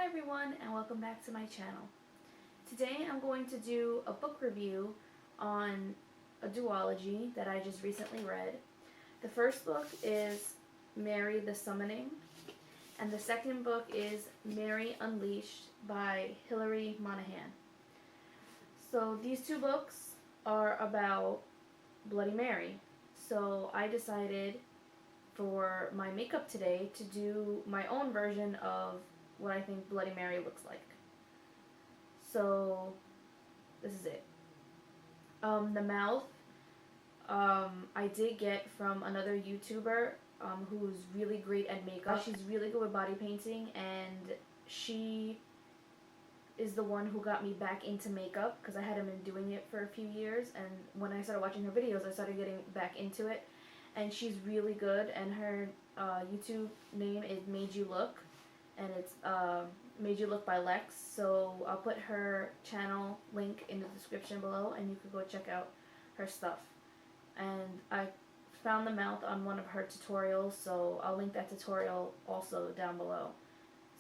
Hi everyone, and welcome back to my channel. Today I'm going to do a book review on a duology that I just recently read. The first book is Mary the Summoning, and the second book is Mary Unleashed by Hillary Monahan. So these two books are about Bloody Mary. So I decided for my makeup today to do my own version of what I think Bloody Mary looks like. So this is it. The mouth I did get from another YouTuber who's really great at makeup. She's really good with body painting, and she is the one who got me back into makeup because I hadn't been doing it for a few years, and when I started watching her videos I started getting back into it, and she's really good, and her YouTube name is Made You Look, and it's Made You Look by Lex. So I'll put her channel link in the description below and you can go check out her stuff. And I found the mouth on one of her tutorials, so I'll link that tutorial also down below.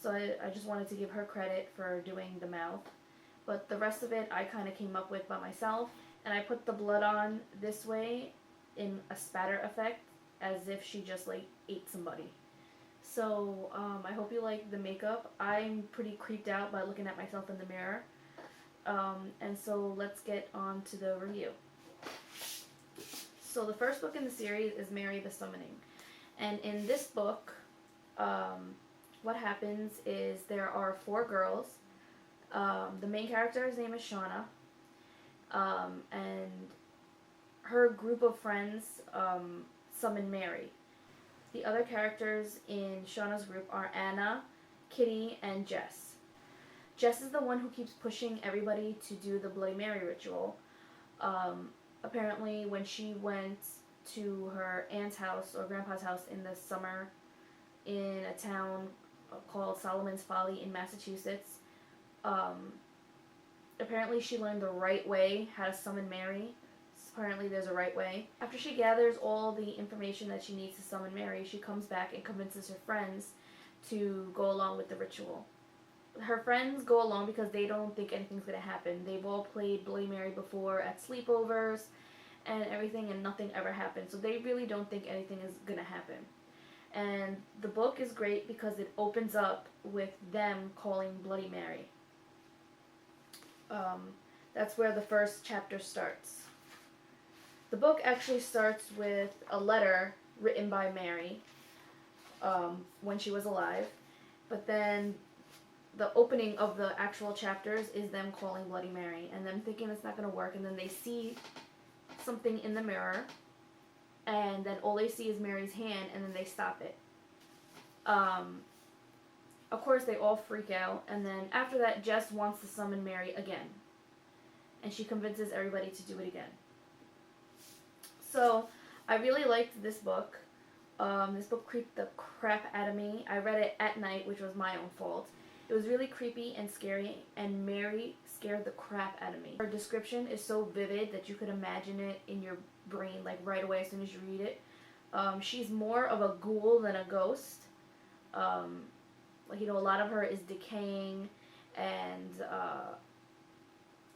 So I just wanted to give her credit for doing the mouth, but the rest of it I kind of came up with by myself, and I put the blood on this way in a spatter effect as if she just like ate somebody. So I hope you like the makeup. I'm pretty creeped out by looking at myself in the mirror. And so let's get on to the review. So the first book in the series is Mary the Summoning. And in this book, what happens is there are 4 girls. The main character's name is Shauna. And her group of friends summon Mary. The other characters in Shauna's group are Anna, Kitty, and Jess. Jess is the one who keeps pushing everybody to do the Bloody Mary ritual. Apparently when she went to her aunt's house or grandpa's house in the summer in a town called Solomon's Folly in Massachusetts, apparently she learned the right way how to summon Mary. Apparently there's a right way. After she gathers all the information that she needs to summon Mary, she comes back and convinces her friends to go along with the ritual. Her friends go along because they don't think anything's going to happen. They've all played Bloody Mary before at sleepovers and everything, and nothing ever happened. So they really don't think anything is going to happen. And the book is great because it opens up with them calling Bloody Mary. That's where the first chapter starts. The book actually starts with a letter written by Mary when she was alive, but then the opening of the actual chapters is them calling Bloody Mary and them thinking it's not going to work, and then they see something in the mirror, and then all they see is Mary's hand, and then they stop it. Of course they all freak out, and then after that Jess wants to summon Mary again, and she convinces everybody to do it again. So I really liked this book. This book creeped the crap out of me. I read it at night, which was my own fault. It was really creepy and scary, and Mary scared the crap out of me. Her description is so vivid that you could imagine it in your brain like right away as soon as you read it. She's more of a ghoul than a ghost. Like, you know, a lot of her is decaying, and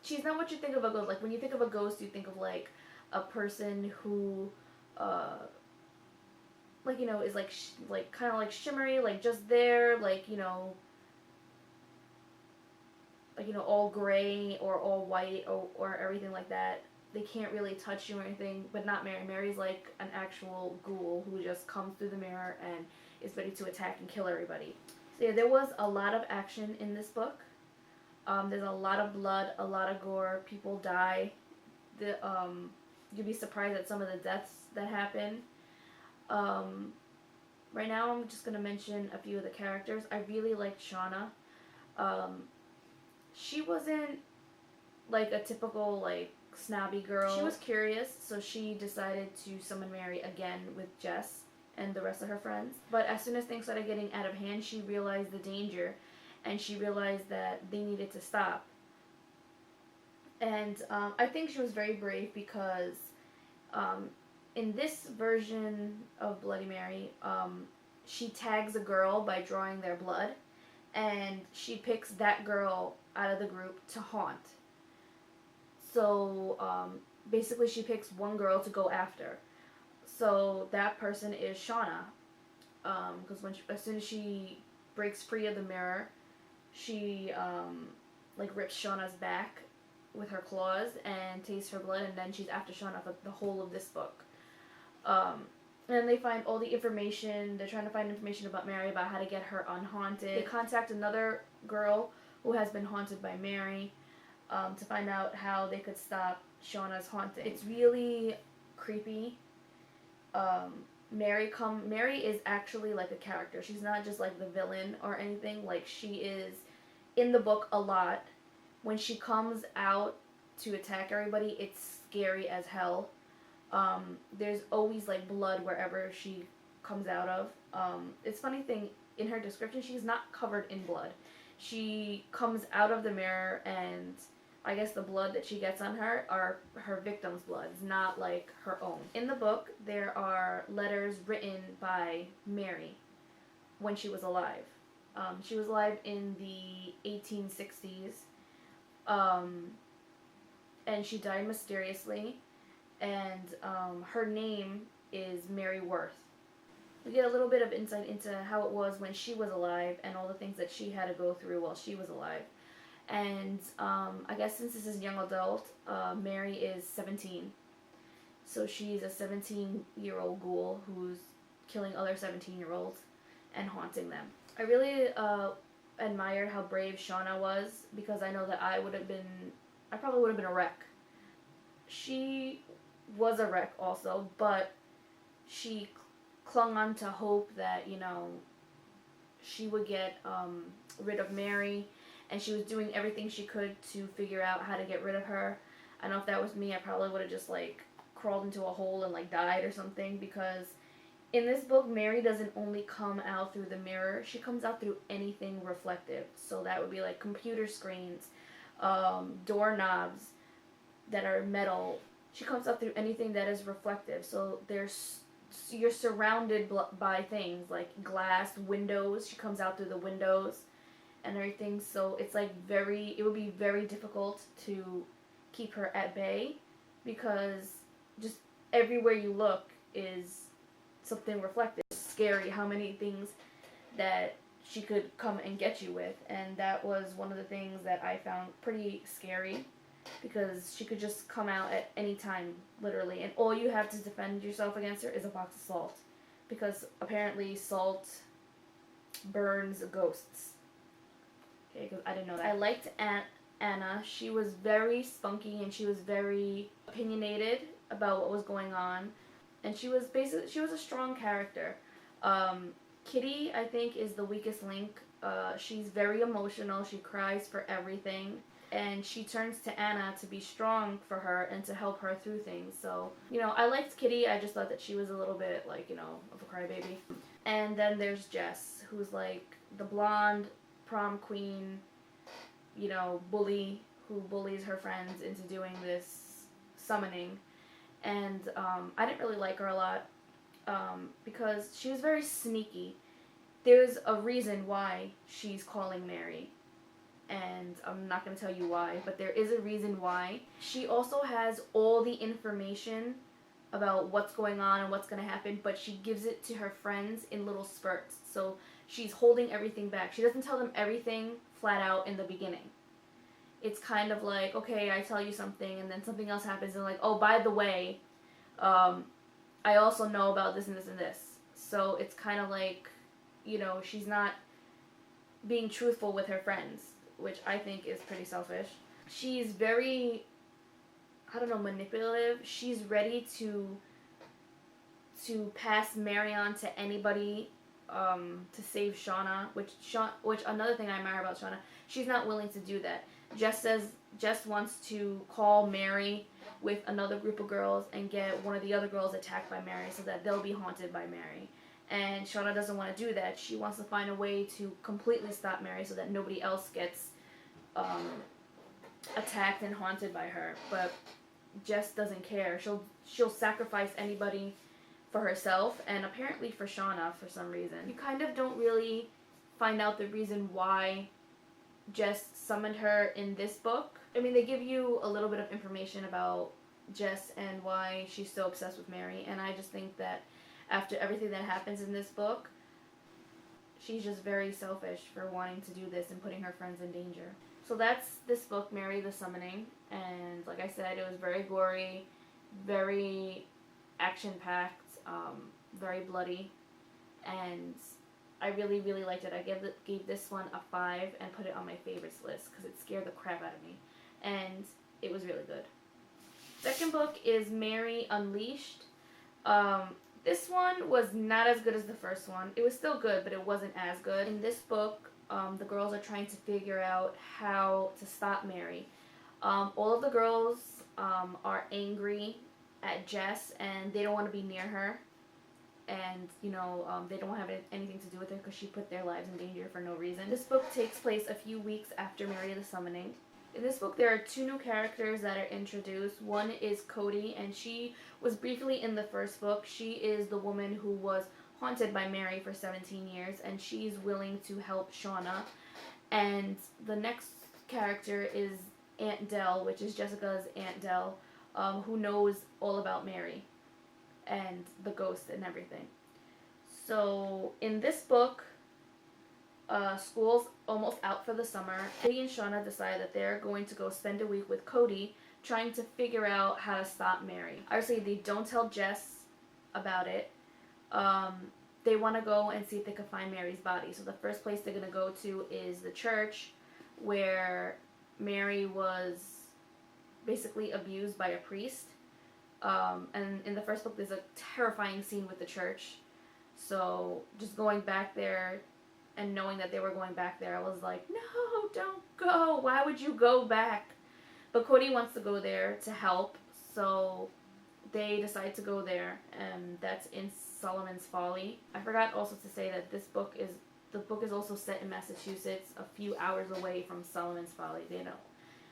she's not what you think of a ghost. Like, when you think of a ghost, you think of like a person who like, you know, is like kind of like shimmery, like just there, like, you know, all gray or all white or everything like that. They can't really touch you or anything, but not Mary. Mary's like an actual ghoul who just comes through the mirror and is ready to attack and kill everybody. So yeah, there was a lot of action in this book. There's a lot of blood, a lot of gore. People die. You'd be surprised at some of the deaths that happen. Right now I'm just going to mention a few of the characters. I really liked Shauna. She wasn't like a typical like snobby girl. She was curious, so she decided to summon Mary again with Jess and the rest of her friends. But as soon as things started getting out of hand, she realized the danger, and she realized that they needed to stop. And I think she was very brave because in this version of Bloody Mary, she tags a girl by drawing their blood, and she picks that girl out of the group to haunt. So basically she picks one girl to go after. So that person is Shauna. Because as soon as she breaks free of the mirror, she like rips Shauna's back with her claws and tastes her blood, and then she's after Shauna for the whole of this book. And they find all the information. They're trying to find information about Mary, about how to get her unhaunted. They contact another girl who has been haunted by Mary to find out how they could stop Shauna's haunting. It's really creepy. Mary is actually like a character. She's not just like the villain or anything. Like, she is in the book a lot. When she comes out to attack everybody, it's scary as hell. There's always like blood wherever she comes out of. It's funny thing, in her description, she's not covered in blood. She comes out of the mirror, and I guess the blood that she gets on her are her victim's blood, not like her own. In the book, there are letters written by Mary when she was alive. She was alive in the 1860s, and she died mysteriously, and her name is Mary Worth. We get a little bit of insight into how it was when she was alive and all the things that she had to go through while she was alive. And I guess since this is young adult, Mary is 17. So she's a 17-year-old ghoul who's killing other 17-year-olds and haunting them. I really admired how brave Shauna was, because I know that I probably would have been a wreck. She was a wreck also, but she clung on to hope that, she would get rid of Mary, and she was doing everything she could to figure out how to get rid of her. I know if that was me, I probably would have just crawled into a hole and died or something, because in this book, Mary doesn't only come out through the mirror, she comes out through anything reflective. So that would be computer screens, doorknobs that are metal. She comes out through anything that is reflective. So you're surrounded by things like glass, windows. She comes out through the windows and everything. So it's it would be very difficult to keep her at bay, because just everywhere you look is something reflective. It's scary how many things that she could come and get you with, and that was one of the things that I found pretty scary, because she could just come out at any time, literally, and all you have to defend yourself against her is a box of salt, because apparently salt burns ghosts. Okay, because I didn't know that. I liked Anna. She was very spunky, and she was very opinionated about what was going on, and she was a strong character. Kitty, I think, is the weakest link. She's very emotional. She cries for everything. And she turns to Anna to be strong for her and to help her through things. So, I liked Kitty. I just thought that she was a little bit, of a crybaby. And then there's Jess, who's, the blonde prom queen, bully, who bullies her friends into doing this summoning. And I didn't really like her a lot, because she was very sneaky. There's a reason why she's calling Mary, and I'm not going to tell you why, but there is a reason why. She also has all the information about what's going on and what's going to happen, but she gives it to her friends in little spurts. So she's holding everything back. She doesn't tell them everything flat out in the beginning. It's kind of okay, I tell you something, and then something else happens, and oh, by the way, I also know about this and this and this. So it's kind of she's not being truthful with her friends, which I think is pretty selfish. She's very, manipulative. She's ready to pass Mary on to anybody to save Shauna, which another thing I admire about Shauna, she's not willing to do that. Jess wants to call Mary with another group of girls and get one of the other girls attacked by Mary so that they'll be haunted by Mary. And Shauna doesn't want to do that. She wants to find a way to completely stop Mary so that nobody else gets attacked and haunted by her. But Jess doesn't care. She'll sacrifice anybody for herself, and apparently for Shauna for some reason. You kind of don't really find out the reason why Jess summoned her in this book. I mean, they give you a little bit of information about Jess and why she's so obsessed with Mary, and I just think that after everything that happens in this book, she's just very selfish for wanting to do this and putting her friends in danger. So that's this book, Mary the Summoning, and like I said, it was very gory, very action-packed, very bloody, and I really, really liked it. I gave this one a 5 and put it on my favorites list because it scared the crap out of me, and it was really good. Second book is Mary Unleashed. This one was not as good as the first one. It was still good, but it wasn't as good. In this book, the girls are trying to figure out how to stop Mary. All of the girls are angry at Jess, and they don't want to be near her. And, you know, they don't have anything to do with her because she put their lives in danger for no reason. This book takes place a few weeks after Mary the Summoning. In this book, there are 2 new characters that are introduced. One is Cody, and she was briefly in the first book. She is the woman who was haunted by Mary for 17 years, and she's willing to help Shauna. And the next character is Aunt Dell, which is Jessica's Aunt Dell, who knows all about Mary and the ghost and everything. So in this book, school's almost out for the summer. Katie and Shauna decide that they're going to go spend a week with Cody trying to figure out how to stop Mary. Obviously, they don't tell Jess about it. They want to go and see if they can find Mary's body. So the first place they're going to go to is the church where Mary was basically abused by a priest. And in the first book, there's a terrifying scene with the church. So just going back there and knowing that they were going back there, I was like, no, don't go. Why would you go back? But Cody wants to go there to help, so they decide to go there, and that's in Solomon's Folly. I forgot also to say that the book is also set in Massachusetts, a few hours away from Solomon's Folly.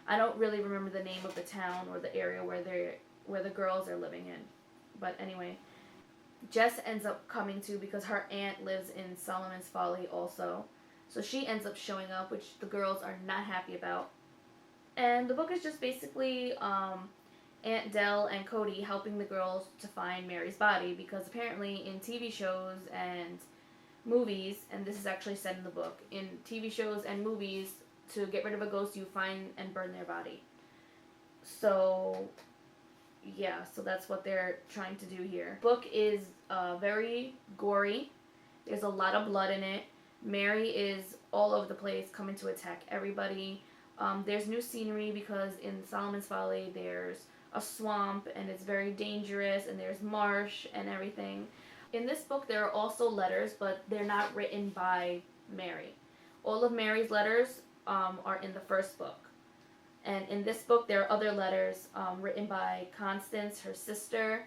I don't really remember the name of the town or the area where the girls are living in. But anyway, Jess ends up coming too because her aunt lives in Solomon's Folly also. So she ends up showing up, which the girls are not happy about. And the book is just basically Aunt Dell and Cody helping the girls to find Mary's body, because apparently in TV shows and movies, and this is actually said in the book, in TV shows and movies, to get rid of a ghost, you find and burn their body. So yeah, so that's what they're trying to do here. The book is very gory. There's a lot of blood in it. Mary is all over the place, coming to attack everybody. There's new scenery because in Solomon's Folly there's a swamp and it's very dangerous, and there's marsh and everything. In this book there are also letters, but they're not written by Mary. All of Mary's letters are in the first book. And in this book, there are other letters written by Constance, her sister,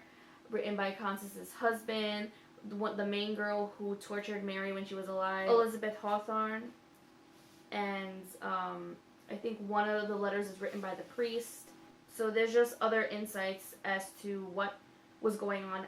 written by Constance's husband, the main girl who tortured Mary when she was alive, Elizabeth Hawthorne, and I think one of the letters is written by the priest. So there's just other insights as to what was going on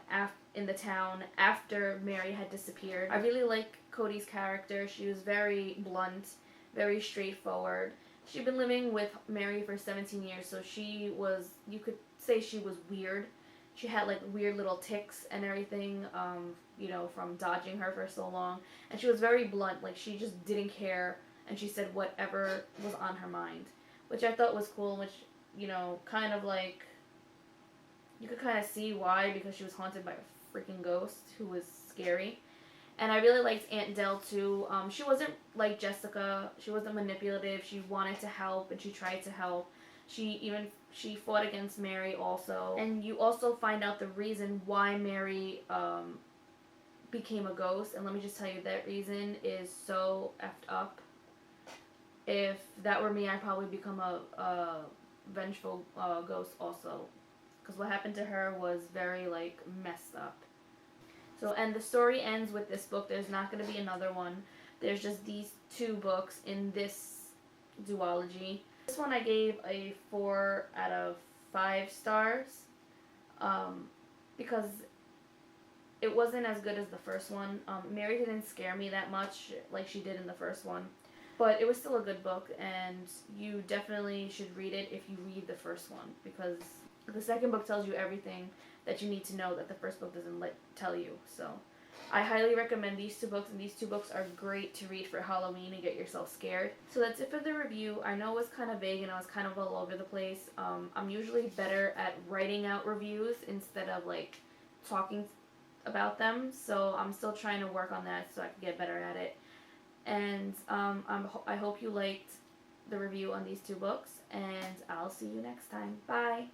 in the town after Mary had disappeared. I really like Cody's character. She was very blunt, very straightforward. She'd been living with Mary for 17 years, so she was, you could say she was weird. She had like weird little tics and everything, from dodging her for so long. And she was very blunt, like she just didn't care, and she said whatever was on her mind, which I thought was cool, which, kind of like, you could kind of see why, because she was haunted by a freaking ghost who was scary. And I really liked Aunt Dell too. She wasn't like Jessica. She wasn't manipulative. She wanted to help, and she tried to help. She fought against Mary also. And you also find out the reason why Mary became a ghost. And let me just tell you, that reason is so effed up. If that were me, I'd probably become a vengeful ghost also. Because what happened to her was very, messed up. So, and the story ends with this book. There's not going to be another one. There's just these 2 books in this duology. This one I gave a 4 out of 5 stars. Because it wasn't as good as the first one. Mary didn't scare me that much like she did in the first one. But it was still a good book, and you definitely should read it if you read the first one, because the second book tells you everything that you need to know that the first book doesn't tell you. So I highly recommend these two books, and these two books are great to read for Halloween and get yourself scared. So that's it for the review. I know it was kind of vague and I was kind of all over the place. I'm usually better at writing out reviews instead of like talking about them, so I'm still trying to work on that so I can get better at it. And I hope you liked the review on these two books, and I'll see you next time. Bye!